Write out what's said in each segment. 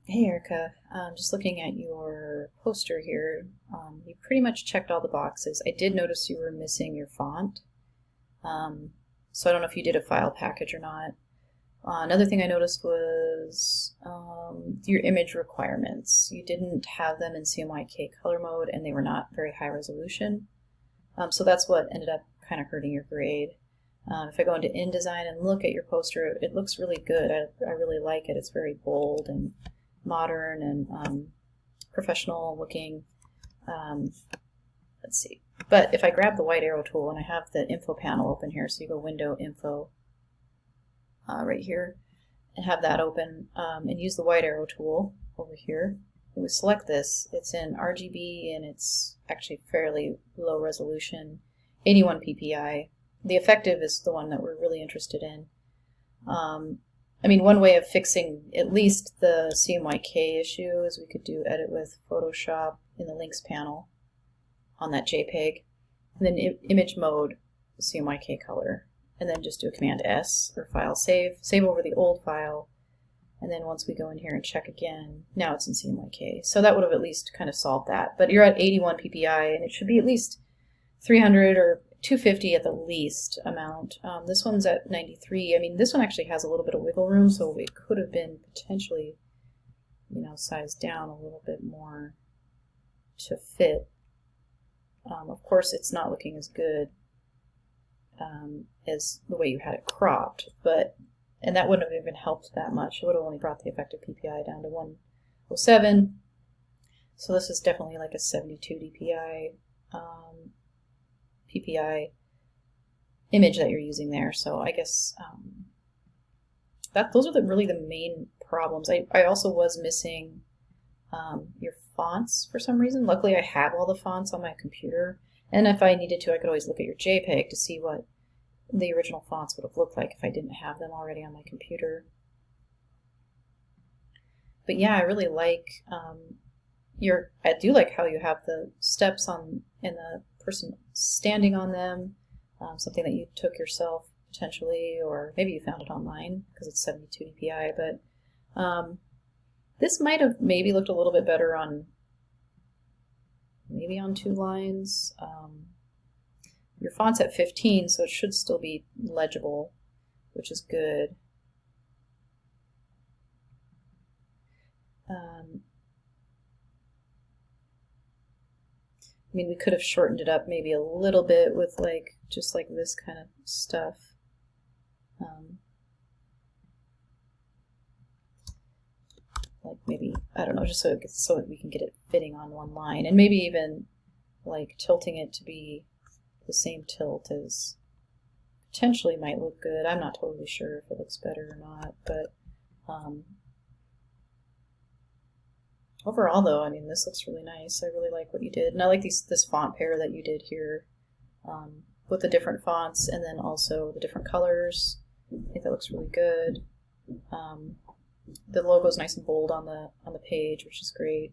Hey Erica, just looking at your poster here, you pretty much checked all the boxes. I did notice you were missing your font, um, so I don't know if you did a file package or not. Another thing I noticed was your image requirements. You didn't have them in CMYK color mode, and they were not very high resolution. So that's what ended up kind of hurting your grade. If I go into InDesign and look at your poster, it looks really good. I really like it. It's very bold and modern and professional looking. Um, let's see. But if I grab the white arrow tool, and I have the info panel open here, so you go Window, Info, right here, and have that open, and use the white arrow tool over here. When we select this, it's in RGB, and it's actually fairly low resolution, 81 ppi. The effective is the one that we're really interested in. I mean, one way of fixing at least the CMYK issue is we could do Edit with Photoshop in the Links panel on that JPEG, and then Image Mode, CMYK color, and then just do a Command S or File Save, save over the old file, and then once we go in here and check again, now it's in CMYK. So that would have at least kind of solved that. But you're at 81 ppi, and it should be at least 300 or 250 at the least amount. This one's at 93. I mean, this one actually has a little bit of wiggle room, so it could have been potentially, sized down a little bit more to fit. Of course, it's not looking as good as the way you had it cropped, and that wouldn't have even helped that much. It would have only brought the effective PPI down to 107. So this is definitely like a 72 dpi. PPI image that you're using there. So I guess those are really the main problems. I also was missing your fonts for some reason. Luckily I have all the fonts on my computer, and if I needed to I could always look at your JPEG to see what the original fonts would have looked like if I didn't have them already on my computer. But yeah, I really like I do like how you have the steps on and the person standing on them, something that you took yourself potentially, or maybe you found it online because it's 72 dpi, but this might have maybe looked a little bit better on maybe on 2 lines. Your font's at 15, so it should still be legible, which is good. I mean, we could have shortened it up maybe a little bit with just like this kind of stuff. Like maybe, I don't know, just so we can get it fitting on one line, and maybe even like tilting it to be the same tilt as potentially might look good. I'm not totally sure if it looks better or not, but overall, though, I mean, this looks really nice. I really like what you did. And I like this font pair that you did here with the different fonts and then also the different colors. I think that looks really good. The logo is nice and bold on the page, which is great.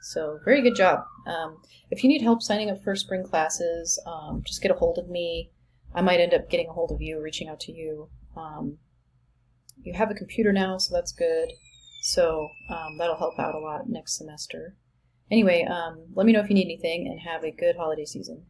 So very good job. If you need help signing up for spring classes, just get a hold of me. I might end up getting a hold of you, reaching out to you. You have a computer now, so that's good. So that'll help out a lot next semester. Anyway, let me know if you need anything, and have a good holiday season.